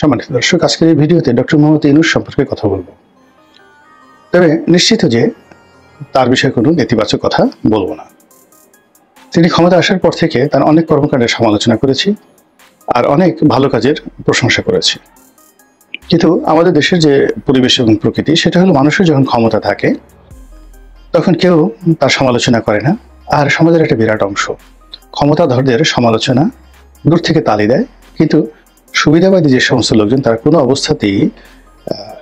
সম্মানিত দর্শক, আজকের এই ভিডিওতে ডক্টর মোহাম্মদ ইউনূস সম্পর্কে কথা বলবো। তবে নিশ্চিত যে তার বিষয়ে কোনো নেতিবাচক কথা বলবো না। তিনি ক্ষমতা আসার পর থেকে তার অনেক কর্মকাণ্ডের সমালোচনা করেছি আর অনেক ভালো কাজের প্রশংসা করেছি। কিন্তু আমাদের দেশের যে পরিবেশ এবং প্রকৃতি, সেটা হলো মানুষের যখন ক্ষমতা থাকে তখন কেউ তার সমালোচনা করে না। আর সমাজের একটা বিরাট অংশ ক্ষমতাধরদের সমালোচনা দূর থেকে তালি দেয়, কিন্তু সুবিধাবাদী যে সমস্ত লোকজন তারা কোনো অবস্থাতেই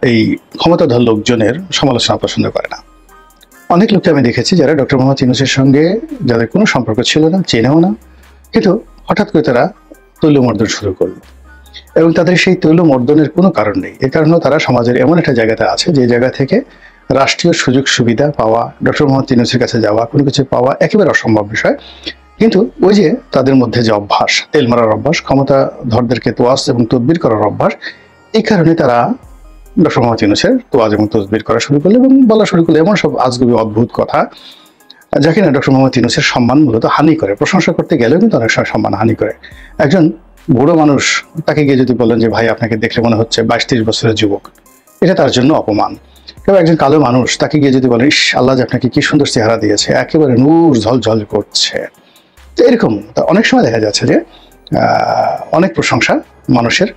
এই ক্ষমতাধর লোকজনের সমালোচনা পছন্দ করে না। অনেক লোককে আমি দেখেছি যারা ডক্টর মোহাম্মদ ইউনূসের সঙ্গে যাদের কোনো সম্পর্ক ছিল না, চেনেও না, কিন্তু হঠাৎ করে তারা তৈলমর্দন শুরু করলো এবং তাদের সেই তৈলমর্দনের কোনো কারণ নেই। এর কারণে তারা সমাজের এমন একটা জায়গাতে আছে যে জায়গা থেকে রাষ্ট্রীয় সুযোগ সুবিধা পাওয়া, ডক্টর মোহাম্মদ ইউনূসের কাছে যাওয়া, কোনো কিছু পাওয়া একেবারে অসম্ভব বিষয়। কিন্তু ওই যে তাদের মধ্যে যে অভ্যাস, তেল মারার অভ্যাস, ক্ষমতাধরদেরকে তোয়াজ এবং তদবির করার অভ্যাস, এই কারণে তারা ডক্টর মোহাম্মদ ইউনূসের তোয়াজ এবং তদবির করা শুরু করলো এবং বলা শুরু করলো এমন সব আজগুবি অদ্ভুত কথা যা কিনা ডক্টর মোহাম্মদ ইউনূসের সম্মান মূলত হানি করে। প্রশংসা করতে গেলেও কিন্তু অনেক সময় সম্মান হানি করে। একজন বুড়ো মানুষ, তাকে গিয়ে যদি বলেন যে ভাই আপনাকে দেখলে মনে হচ্ছে 22-23 বছরের যুবক, এটা তার জন্য অপমান। কেউ একজন কালো মানুষ, তাকে গিয়ে যদি বলেন ইস আল্লাহ যে আপনাকে কি সুন্দর চেহারা দিয়েছে, একেবারে নূর ঝলঝল করছে, তো এরকম অনেক সময় দেখা যাচ্ছে যে অনেক প্রশংসা মানুষের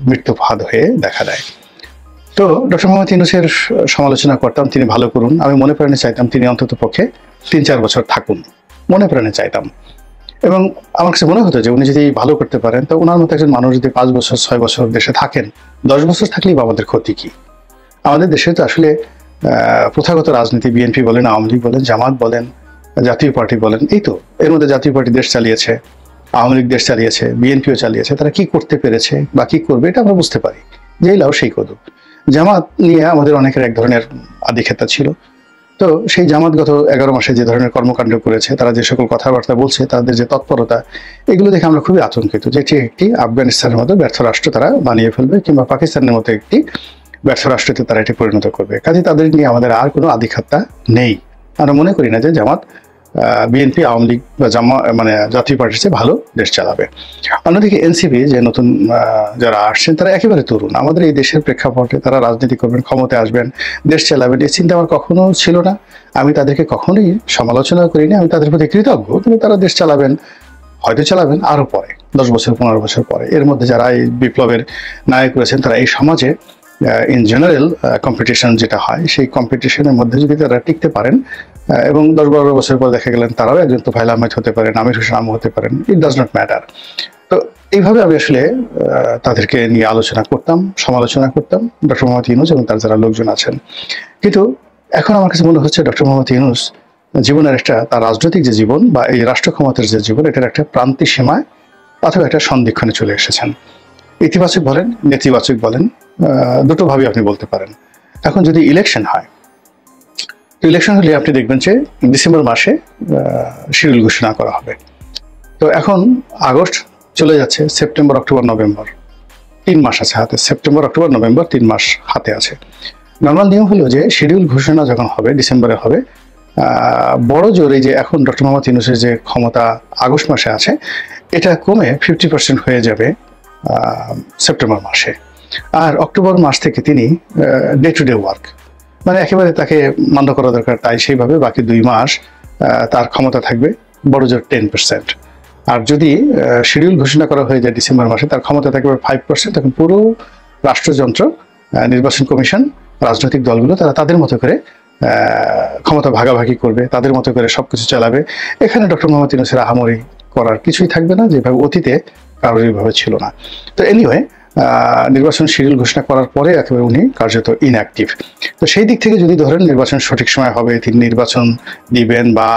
মৃত্যু ফাঁদ হয়ে দেখা দেয়। তো ডক্টর মোহাম্মদ ইউনূসের সমালোচনা করতাম, তিনি ভালো করুন। আমি মনে প্রাণে চাইতাম তিনি অন্তত পক্ষে 3-4 বছর থাকুন, মনে প্রাণে চাইতাম। এবং আমার কাছে মনে হতো যে উনি যদি ভালো করতে পারেন, তো ওনার মতো একজন মানুষ যদি 5 বছর 6 বছর দেশে থাকেন, 10 বছর থাকলেই আমাদের ক্ষতি কি? আমাদের দেশে তো আসলে প্রথাগত রাজনীতি, বিএনপি বলেন, আওয়ামী লীগ বলেন, জামাত বলেন, জাতীয় পার্টি বলেন, এই তো এর মধ্যে জাতীয় পার্টি দেশ চালিয়েছে, আওয়ামী লীগ দেশ চালিয়েছে, বিএনপিও চালিয়েছে। তারা কি করতে পেরেছে বা কি করবে এটা আমরা বুঝতে পারি, যেই লাও সেই কদু। জামাত নিয়ে আমাদের অনেকের এক ধরনের আধিক্ষেতা ছিল। তো সেই জামাত গত 11 মাসে যে ধরনের কর্মকাণ্ড করেছে, তারা যে সকল কথাবার্তা বলছে, তাদের যে তৎপরতা, এগুলো দেখে আমরা খুবই আতঙ্কিত যে এটি একটি আফগানিস্তানের মতো ব্যর্থ রাষ্ট্র তারা বানিয়ে ফেলবে, কিংবা পাকিস্তানের মতো একটি ব্যর্থ রাষ্ট্রতে তারা এটি পরিণত করবে। কাজে তাদের নিয়ে আমাদের আর কোনো আধিক্ষেতা নেই। আমরা মনে করি না যে জামাত বিএনপি, আওয়ামী লীগ বা জাতীয় পার্টির চেয়ে ভালো দেশ চালাবে। অন্যদিকে এনসিপি যে নতুন যারা আসছেন, তারা একেবারে তরুণ। আমাদের এই দেশের প্রেক্ষাপটে তারা রাজনীতি করবেন, ক্ষমতায় আসবেন, দেশ চালাবেন, এই চিন্তা আমার কখনো ছিল না। আমি তাদেরকে কখনোই সমালোচনা করিনি, আমি তাদের প্রতি কৃতজ্ঞ। কিন্তু তারা দেশ চালাবেন, হয়তো চালাবেন আরো পরে, 10 বছর 15 বছর পরে। এর মধ্যে যারা এই বিপ্লবের নায়ক রয়েছেন, তারা এই সমাজে ইন জেনারেল কম্পিটিশন যেটা হয়, সেই কম্পিটিশনের মধ্যে যদি তারা টিকতে পারেন এবং 10-12 বছর পর দেখা গেলেন তারাও একজন তোফায়েল আহমেদ হতে পারেন, আমির হোসেন আমু হতে পারেন, ইট ডাজ নট ম্যাটার। তো এইভাবে আমি আসলে তাদেরকে নিয়ে আলোচনা করতাম, সমালোচনা করতাম, ডক্টর মোহাম্মদ ইউনূস এবং তার যারা লোকজন আছেন। কিন্তু এখন আমার কাছে মনে হচ্ছে ডক্টর মোহাম্মদ ইউনূস জীবনের একটা, তার রাজনৈতিক যে জীবন বা এই রাষ্ট্র ক্ষমতার যে জীবন, এটার একটা প্রান্তিক সীমায় অথবা একটা সন্ধিক্ষণে চলে এসেছেন। ইতিবাচক বলেন, নেতিবাচক বলেন, দুটোভাবেই আপনি বলতে পারেন। এখন যদি ইলেকশন হয়, তো ইলেকশন হলে আপনি দেখবেন যে ডিসেম্বর মাসে শিডিউল ঘোষণা করা হবে। তো এখন আগস্ট চলে যাচ্ছে, সেপ্টেম্বর, অক্টোবর, নভেম্বর, 3 মাস আছে হাতে। সেপ্টেম্বর, অক্টোবর, নভেম্বর 3 মাস হাতে আছে। নর্মাল নিয়ম হলো যে শিডিউল ঘোষণা যখন হবে, ডিসেম্বরে হবে, বড় জোরে যে এখন ডক্টর মোহাম্মদ ইউনূসের যে ক্ষমতা আগস্ট মাসে আছে, এটা কমে 50% হয়ে যাবে সেপ্টেম্বর মাসে। আর অক্টোবর মাস থেকে তিনি ডে টু ডে ওয়ার্ক, মানে একেবারে তাকে মান্য করা দরকার, তাই সেইভাবে বাকি 2 মাস তার ক্ষমতা থাকবে বড় জোর 10%। আর যদি শিডিউল ঘোষণা করা হয়ে যায় ডিসেম্বর মাসে, তার ক্ষমতা থাকবে 5%। তখন পুরো রাষ্ট্রযন্ত্র, নির্বাচন কমিশন, রাজনৈতিক দলগুলো তারা তাদের মতো করে ক্ষমতা ভাগাভাগি করবে, তাদের মতো করে সবকিছু চালাবে। এখানে ডক্টর মোহাম্মদ ইউনূসের আহামরি করার কিছুই থাকবে না, যেভাবে অতীতে কারোর এইভাবে ছিল না। তো এনিওয়ে, নির্বাচন শিডিউল ঘোষণা করার পরে একেবারে উনি কার্যত ইনঅ্যাক্টিভ। তো সেই দিক থেকে যদি ধরেন নির্বাচন সঠিক সময় হবে, তিনি নির্বাচন দিবেন বা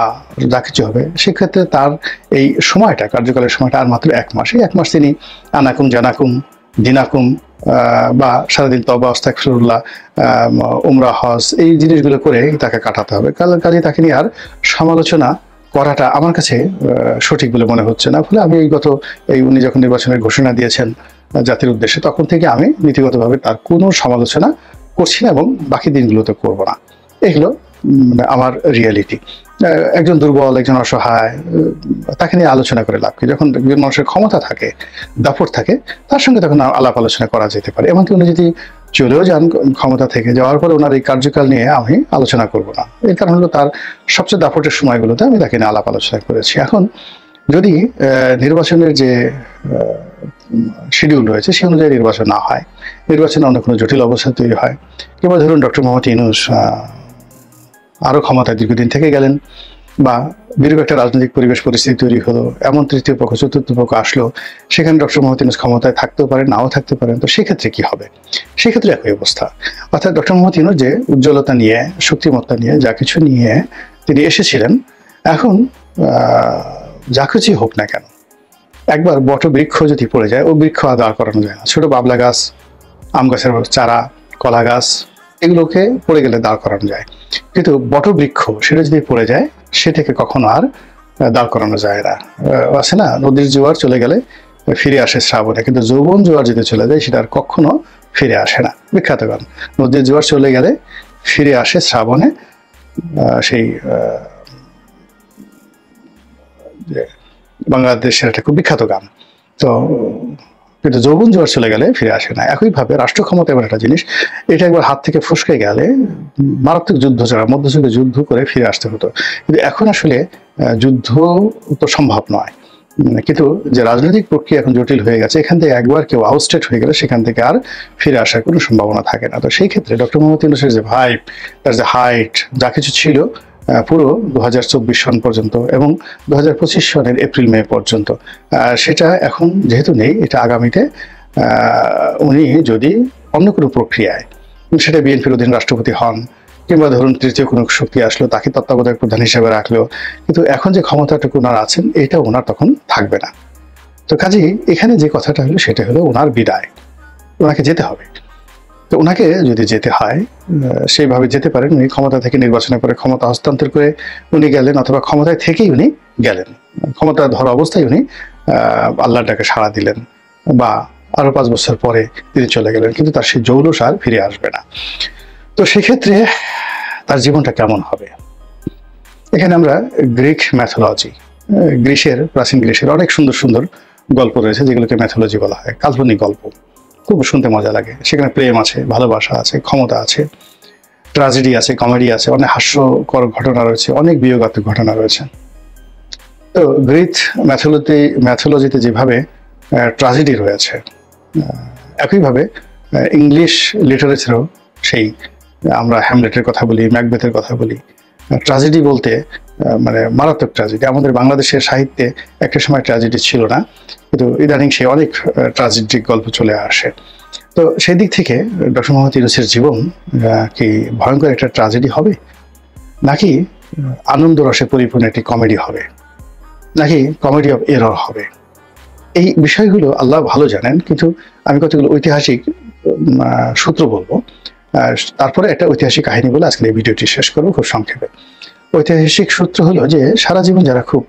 যা কিছু হবে, সেক্ষেত্রে তার এই সময়টা, কার্যকালের সময়টা আর মাত্র 1 মাস। এই 1 মাস তিনি আনাকুম জানাকুম দিনাকুম বা সারাদিন তওবা আস্তাগফিরুল্লাহ, উমরা, হজ, এই জিনিসগুলো করে তাকে কাটাতে হবে। কাজে তাকে নিয়ে আর সমালোচনা করাটা আমার কাছে সঠিক বলে মনে হচ্ছে না। ফলে আমি উনি যখন নির্বাচনের ঘোষণা দিয়েছেন জাতির উদ্দেশ্যে, তখন থেকে আমি নীতিগতভাবে তার কোনো সমালোচনা করছি না এবং বাকি দিনগুলোতে করব না। এগুলো আমার রিয়ালিটি। একজন দুর্বল, একজন অসহায়, তাকে নিয়ে আলোচনা করে লাভ কি? যখন একজন মানুষের ক্ষমতা থাকে, দাপট থাকে, তার সঙ্গে তখন আলাপ আলোচনা করা যেতে পারে। এমনকি উনি যদি চলেও যান ক্ষমতা থেকে, যাওয়ার পরে ওনার এই কার্যকাল নিয়ে আমি আলোচনা করব না। এর কারণ হলো তার সবচেয়ে দাপটের সময়গুলোতে আমি তাকে নিয়ে আলাপ আলোচনা করেছি। এখন যদি নির্বাচনের যে শিডিউল রয়েছে সে অনুযায়ী নির্বাচন না হয়, নির্বাচনে অন্য কোনো জটিল অবস্থা তৈরি হয়, কিংবা ধরুন ডক্টর মোহাম্মদ ইউনূস আরও ক্ষমতায় দীর্ঘদিন থেকে গেলেন, বা বিরূপ একটা রাজনৈতিক পরিবেশ পরিস্থিতি তৈরি হলো, এমন তৃতীয় পক্ষ চতুর্থ পক্ষ আসলো, সেখানে ডক্টর মোহাম্মদ ইউনূস ক্ষমতায় থাকতেও পারেন, নাও থাকতে পারেন, তো সেক্ষেত্রে কি হবে? সেক্ষেত্রে একই অবস্থা। অর্থাৎ ডক্টর মোহাম্মদ ইউনূস যে উজ্জ্বলতা নিয়ে, শক্তিমত্তা নিয়ে, যা কিছু নিয়ে তিনি এসেছিলেন, এখন যা কিছুই হোক না কেন, একবার বটবৃক্ষ যদি পড়ে যায়, ও বৃক্ষ আর দাঁড় করানো যায় না। ছোট বাবলা গাছ, আম গাছের চারা, কলা গাছ, এগুলোকে পড়ে গেলে দাঁড় করানো যায়, কিন্তু বটবৃক্ষ সেটা যদি পড়ে যায় সেটাকে কখনো আর দাঁড় করানো যায় না। আছে না, নদীর জোয়ার চলে গেলে ফিরে আসে শ্রাবণে, কিন্তু যৌবন জোয়ার যদি চলে যায় সেটা আর কখনো ফিরে আসে না। বিখ্যাত গান, নদীর জোয়ার চলে গেলে ফিরে আসে শ্রাবণে, সেই বাংলাদেশের একটা খুব বিখ্যাত গান। তো কিন্তু যৌবন জোয়ার চলে গেলে ফিরে আসে না। একইভাবে রাষ্ট্র ক্ষমতা এমন একটা জিনিস, এটা একবার হাত থেকে ফসকে গেলে মারাত্মক যুদ্ধ ছাড়া, মধ্যযুগে যুদ্ধ করে ফিরে আসতে হতো, কিন্তু এখন আসলে যুদ্ধ তো সম্ভব নয়। কিন্তু যে রাজনৈতিক প্রক্রিয়া এখন জটিল হয়ে গেছে, এখান থেকে একবার কেউ আউটস্টেট হয়ে গেলে সেখান থেকে আর ফিরে আসার কোনো সম্ভাবনা থাকে না। তো সেই ক্ষেত্রে ডক্টর মোহাম্মদ ইউনূসের যে ভাইব, তার যে হাইট, যা কিছু ছিল পুরো 2024 সন পর্যন্ত এবং 2025 সনের এপ্রিল মে পর্যন্ত, সেটা এখন যেহেতু নেই, এটা আগামীতে উনি যদি অন্য কোনো প্রক্রিয়ায়, সেটা বিএনপির অধীন রাষ্ট্রপতি হন, কিংবা ধরুন তৃতীয় কোনো শক্তি আসলো, তাকে তত্ত্বাবধায়ক প্রধান হিসেবে রাখলো, কিন্তু এখন যে ক্ষমতাটুকু ওনার আছেন এটা ওনার তখন থাকবে না। তো কাজেই এখানে যে কথাটা হলো সেটা হলো ওনার বিদায়, ওনাকে যেতে হবে। তো ওনাকে যদি যেতে হয়, সেইভাবে যেতে পারেন। উনি ক্ষমতা থেকে নির্বাচনের পরে ক্ষমতা হস্তান্তর করে উনি গেলেন, অথবা ক্ষমতায় থেকেই উনি গেলেন, ক্ষমতা ধরা অবস্থায় উনি আল্লাহর ডাকে সাড়া দিলেন, বা আরো 5 বছর পরে তিনি চলে গেলেন, কিন্তু তার সেই জৌলুস আর ফিরে আসবে না। তো সেক্ষেত্রে তার জীবনটা কেমন হবে? এখানে আমরা গ্রিক ম্যাথোলজি, প্রাচীন গ্রিসের অনেক সুন্দর সুন্দর গল্প রয়েছে, যেগুলোকে ম্যাথোলজি বলা হয়, কাল্পনিক গল্প, খুব শুনতে মজা লাগে। সেখানে প্রেম আছে, ভালোবাসা আছে, ক্ষমতা আছে, ট্র্যাজেডি আছে, কমেডি আছে, অনেক হাস্যকর ঘটনা রয়েছে, অনেক বিয়োগাত্মক ঘটনা রয়েছে। তো গ্রিক ম্যাথোলজিতে যেভাবে ট্র্যাজেডি রয়েছে, একইভাবে ইংলিশ লিটারেচারও সেই, আমরা হ্যামলেটের কথা বলি, ম্যাকবেথের কথা বলি, ট্র্যাজেডি বলতে মানে মারাত্মক ট্র্যাজেডি। আমাদের বাংলাদেশের সাহিত্যে একটা সময় ট্র্যাজেডি ছিল না, কিন্তু ইদানিং সে অনেক ট্র্যাজেডিক গল্প চলে আসে। তো সেই দিক থেকে ডক্টর মোহাম্মদ ইউনূসের জীবন কি ভয়ঙ্কর একটা ট্র্যাজেডি হবে, নাকি আনন্দ রসে পরিপূর্ণ একটি কমেডি হবে, নাকি কমেডি অফ এরর হবে? এই বিষয়গুলো আল্লাহ ভালো জানেন, কিন্তু আমি কতগুলো ঐতিহাসিক সূত্র বলবো, তারপরে একটা ঐতিহাসিক কাহিনী বলে আজকে এই ভিডিওটি শেষ করবো খুব সংক্ষেপে। ঐতিহাসিক সূত্র হলো যে সারা জীবন যারা খুব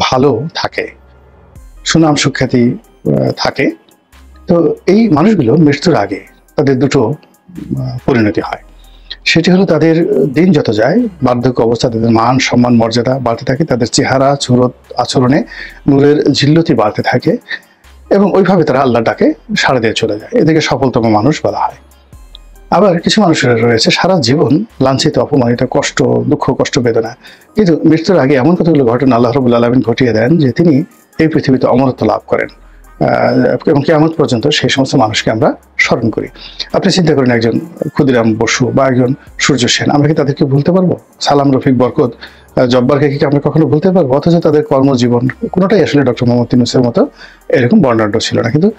ভালো থাকে, সুনাম সুখ্যাতি থাকে, তো এই মানুষগুলো মৃত্যুর আগে তাদের দুটো পরিণতি হয়। সেটি হলো তাদের দিন যত যায়, বার্ধক্য অবস্থা, তাদের মান সম্মান মর্যাদা বাড়তে থাকে, তাদের চেহারা চুরত আচরণে নূরের ঝিল্লতি বাড়তে থাকে, এবং ওইভাবে তারা আল্লাহ ডাকে সাড়া দিয়ে চলে যায়। এদেরকে সফলতম মানুষ বলা হয়। আবার কিছু মানুষের রয়েছে সারা জীবন লাঞ্ছিত, অপমানিত, কষ্ট, দুঃখ, কষ্ট, বেদনা, কিন্তু মৃত্যুর আগে এমন কতগুলো ঘটনা আল্লাহ রাব্বুল আলামিন ঘটিয়ে দেন যে তিনি এই পৃথিবীতে অমরত্ব লাভ করেন, এবং কিয়ামত পর্যন্ত সেই সমস্ত মানুষকে আমরা স্মরণ করি। আপনি চিন্তা করেন, একজন ক্ষুদিরাম বসু বা একজন সূর্য সেন, আমরা কি তাদেরকে ভুলতে পারবো? সালাম, রফিক, বরকত, জব্বারকে কি আমরা কখনো ভুলতে পারবো? অথচ তাদের কর্মজীবন কোনোটাই আসলে ডক্টর মোহাম্মদ ইউনূসের মতো এরকম বর্ণাঢ্য ছিল না, কিন্তু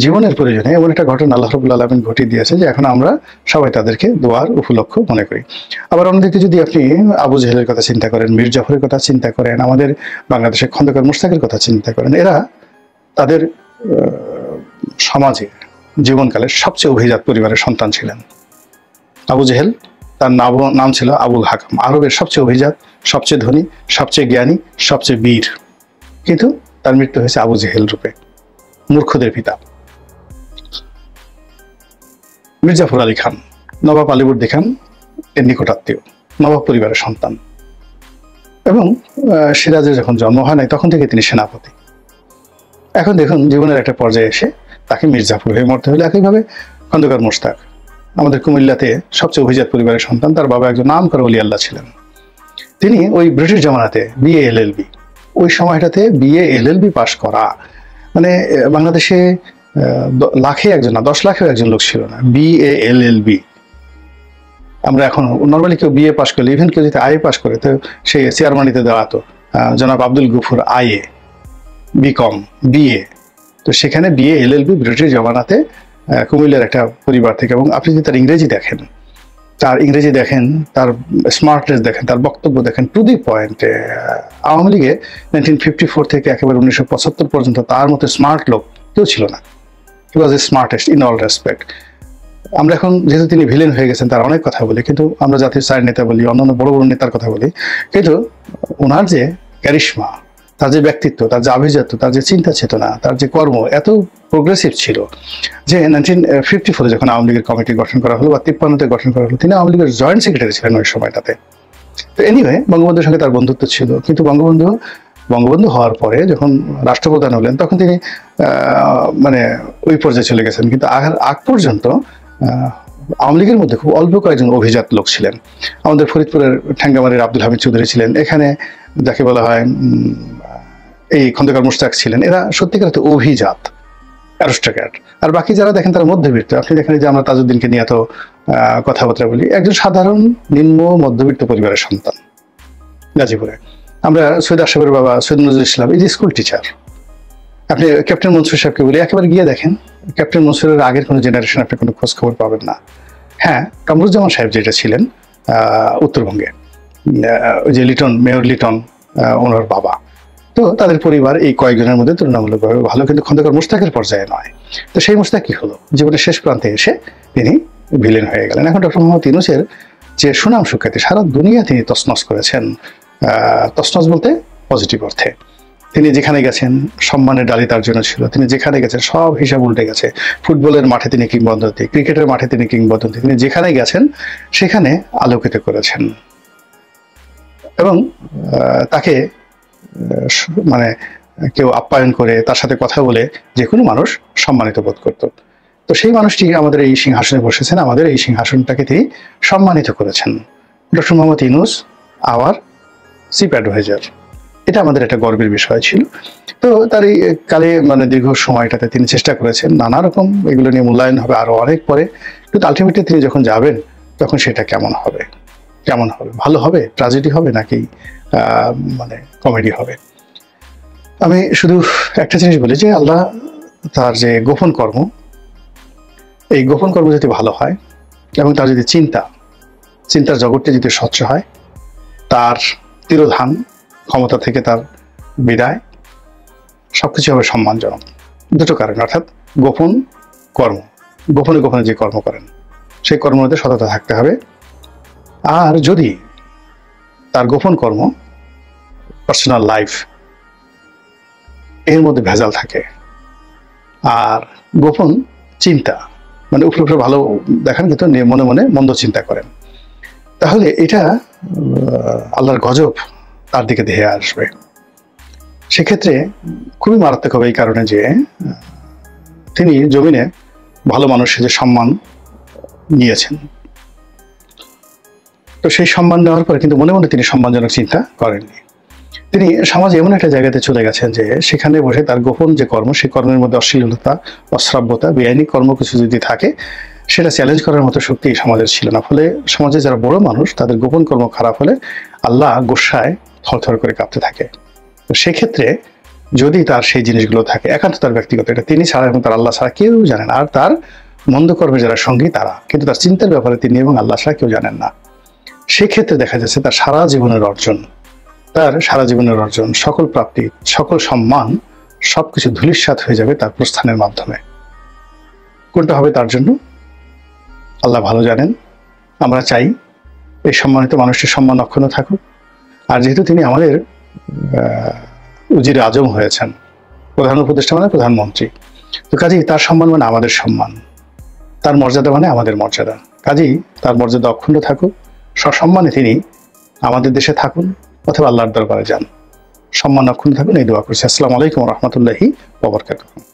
জীবনের প্রয়োজনে এমন একটা ঘটনা আল্লাহ রাব্বুল আলামিন ঘটিয়ে দিয়েছে যে এখন আমরা সবাই তাদেরকে দোয়ার উপলক্ষ মনে করি। আবার অন্যদিকে যদি আপনি আবু জেহেলের কথা চিন্তা করেন, মীর জাফরের কথা চিন্তা করেন, আমাদের বাংলাদেশের খন্দকার মুশতাকের কথা চিন্তা করেন, এরা তাদের সমাজে জীবনকালের সবচেয়ে অভিজাত পরিবারের সন্তান ছিলেন। আবু জেহেল, তার নাম ছিল আবুল হাকাম, আরবের সবচেয়ে অভিজাত, সবচেয়ে ধনী, সবচেয়ে জ্ঞানী, সবচেয়ে বীর, কিন্তু তার মৃত্যু হয়েছে আবু জেহেল রূপে, মূর্খদের পিতা। মীর জাফর আলী খান, নবাব আলীবর্দী খান এর নিকটাত্মীয়, নবাব পরিবারের সন্তান। এবং সিরাজের যখন জন্ম হয় নাই তখন থেকে তিনি সেনাপতি। এখন দেখুন জীবনের একটা পর্যায়ে এসে তাকে মির্জাফর হয়ে মরতে হলো। একইভাবে খন্দকার মোশতাক আমাদের কুমিল্লাতে সবচেয়ে অভিজাত পরিবারের সন্তান, তার বাবা একজন নামকরা ওলি আল্লাহ ছিলেন। তিনি ওই ব্রিটিশ জামানাতে BA LLB, ওই সময়টাতে BA LLB পাশ করা মানে বাংলাদেশে লাখে একজন না 10 লাখেও একজন লোক ছিল না BA LLB। আমরা এখন নর্মালি কেউ BA পাশ করলে, ইভেন কেউ যদি IA পাশ করে তো সে চেয়ারম্যানিতে দাঁড়াতো। জনাব Abdul Gafur IA, BCom, BA। তো সেখানে BA LLB ব্রিটিশ জামানাতে কুমিল্লার একটা পরিবার থেকে। এবং আপনি যদি তার ইংরেজি দেখেন, তার স্মার্টনেস দেখেন, তার বক্তব্য দেখেন, টু দি পয়েন্ট। আওয়ামী লীগে 1954 থেকে একেবারে 1975 পর্যন্ত তার মতো স্মার্ট লোক কেউ ছিল না। হি ওয়াজ এ স্মার্টেস্ট ইন অল রেসপেক্ট। আমরা এখন যেহেতু তিনি ভিলেন হয়ে গেছেন তার অনেক কথা বলি, কিন্তু আমরা জাতীয় সাইড নেতা বলি, অন্যান্য বড় বড় নেতার কথা বলি, কিন্তু ওনার যে ক্যারিশমা, তার যে ব্যক্তিত্ব, তার যে আভিজাত্য, তার যে চিন্তা চেতনা, তার যে কর্ম এত প্রোগ্রেসিভ ছিল যে 1954 যখন আওয়ামী লীগের কমিটি গঠন করা হলো বা 53-তে গঠন করা হলো, তিনি আওয়ামী লীগের জয়েন্ট সেক্রেটারি ছিলেন ওই সময়টাতে। তো এনিওয়ে বঙ্গবন্ধুর সঙ্গে তার বন্ধুত্ব ছিল, কিন্তু বঙ্গবন্ধু হওয়ার পরে যখন রাষ্ট্রপ্রধান হলেন তখন তিনি মানে ওই পর্যায়ে চলে গেছেন। কিন্তু আগ পর্যন্ত আওয়ামী লীগের মধ্যে খুব অল্প কয়েকজন অভিজাত লোক ছিলেন। আমাদের ফরিদপুরের ঠ্যাঙ্গামারির আব্দুল হামিদ চৌধুরী ছিলেন, এখানে যাকে বলা হয় এই খন্দকার মোশতাক ছিলেন। এরা সত্যিকার অভিজাত, অ্যারিস্টোক্র্যাট। আর বাকি যারা দেখেন তারা মধ্যবিত্ত। আপনি দেখেন যে আমরা তাজউদ্দিনকে নিয়ে এত কথাবার্তা বলি, একজন সাধারণ নিম্ন মধ্যবিত্ত পরিবারের সন্তান গাজীপুরে। আমরা সৈয়দ আশরাফের বাবা সৈয়দ নজরুল ইসলাম এই যে স্কুল টিচার। আপনি ক্যাপ্টেন মনসুর সাহেবকে বলি, একেবারে গিয়ে দেখেন ক্যাপ্টেন মনসুরের আগের কোনো জেনারেশন আপনি কোনো খোঁজ খবর পাবেন না। হ্যাঁ, কামরুজ্জামান সাহেব যেটা ছিলেন উত্তরবঙ্গে, ওই যে লিটন, মেয়র লিটন ওনার বাবা, তো তাদের পরিবার এই কয়েকজনের মধ্যে তুলনামূলকভাবে ভালো, কিন্তু খন্দকার মোশতাকের পর্যায়ে নয়। তো সেই মোশতাক কি হলো, জীবনের শেষ প্রান্তে এসে তিনি ভিলেন হয়ে গেলেন। এখন ডক্টর মোহাম্মদ ইউনূসের যে সুনাম সুখ্যাতি সারা দুনিয়া তিনি তছনছ করেছেন, তছনছ বলতে পজিটিভ অর্থে। তিনি যেখানে গেছেন সম্মানের ডালি তার জন্য ছিল, তিনি যেখানে গেছেন সব হিসাব উল্টে গেছে। ফুটবলের মাঠে তিনি কিংবদন্তি, ক্রিকেটের মাঠে তিনি কিংবদন্তি, তিনি যেখানে গেছেন সেখানে আলোকিত করেছেন। এবং তাকে মানে কেউ আপ্যায়ন করে তার সাথে কথা বলে যে কোনো মানুষ সম্মানিত বোধ করত। তো সেই মানুষটি আমাদের এই সিংহাসনে বসেছেন, আমাদের এই সিংহাসনটাকে তিনি সম্মানিত করেছেন। Doctor Mohammad Yunus our chief adviser, এটা আমাদের একটা গর্বের বিষয় ছিল। তো তার এই কালে মানে দীর্ঘ সময়টাতে তিনি চেষ্টা করেছেন নানা রকম, এগুলো নিয়ে মূল্যায়ন হবে আরো অনেক পরে, কিন্তু আলটিমেটলি তিনি যখন যাবেন তখন সেটা কেমন হবে, ভালো হবে, ট্র্যাজেডি হবে নাকি মানে কমেডি হবে। আমি শুধু একটা জিনিস বলি যে আল্লাহ তার যে গোপন কর্ম, এই গোপন কর্ম যদি ভালো হয় এবং তার যদি চিন্তার জগৎটি যদি স্বচ্ছ হয়, তার তিরোধান, ক্ষমতা থেকে তার বিদায়, সবকিছু হবে সম্মানজনক। দুটো কারণ, অর্থাৎ গোপন কর্ম, গোপনে গোপনে যে কর্ম করেন সেই কর্মের মধ্যে সততা থাকতে হবে। আর যদি তার গোপন কর্ম, পার্সোনাল লাইফ, এর মধ্যে ভেজাল থাকে, আর গোপন চিন্তা মানে উপরে ভালো দেখান কিন্তু মনে মনে মন্দ চিন্তা করেন, তাহলে এটা আল্লাহর গজব তার দিকে ধেয়ে আসবে। সেক্ষেত্রে খুবই মারাত্মক হবে এই কারণে যে তিনি জমিনে ভালো মানুষের যে সম্মান নিয়েছেন, তো সেই সম্মান নেওয়ার পরে কিন্তু মনে মনে তিনি সম্মানজনক চিন্তা করেননি। তিনি সমাজে এমন একটা জায়গাতে চলে গেছেন যে সেখানে বসে তার গোপন যে কর্ম, সেই কর্মের মধ্যে অশ্লীলতা, অশ্রাব্যতা, বেআইনি কর্ম কিছু যদি থাকে, সেটা চ্যালেঞ্জ করার মতো শক্তি এই সমাজের ছিল না। ফলে সমাজে যারা বড় মানুষ তাদের গোপন কর্ম খারাপ হলে আল্লাহ গোসায় থরথর করে কাঁপতে থাকে। তো সেক্ষেত্রে যদি তার সেই জিনিসগুলো থাকে, একান্ত তার ব্যক্তিগত, এটা তিনি ছাড়া এবং তার আল্লাহ ছাড়া কেউ জানেন। আর তার মন্দ কর্মে যারা সঙ্গী তারা, কিন্তু তার চিন্তার ব্যাপারে তিনি এবং আল্লাহ ছাড়া কেউ জানেন না। সেক্ষেত্রে দেখা যাচ্ছে তার সারা জীবনের অর্জন, সকল প্রাপ্তি, সকল সম্মান, সবকিছু ধূলিসাৎ হয়ে যাবে তার প্রস্থানের মাধ্যমে। কোনটা হবে তার জন্য আল্লাহ ভালো জানেন। আমরা চাই এই সম্মানিত মানুষটির সম্মান অক্ষুণ্ণ থাকুক। আর যেহেতু তিনি আমাদের উজিরে আজম হয়েছেন, প্রধান উপদেষ্টা মানে প্রধানমন্ত্রী, তো কাজেই তার সম্মান মানে আমাদের সম্মান, তার মর্যাদা মানে আমাদের মর্যাদা। কাজেই তার মর্যাদা অক্ষুণ্ণ থাকুক, সসম্মানে তিনি আমাদের দেশে থাকুন, অথবা আল্লাহর দরবারে যান। সম্মান অক্ষুণ্ণ থাকুন এই দোয়া করছি। আসসালামু আলাইকুম ওয়া রাহমাতুল্লাহি ওয়া বারাকাতুহু।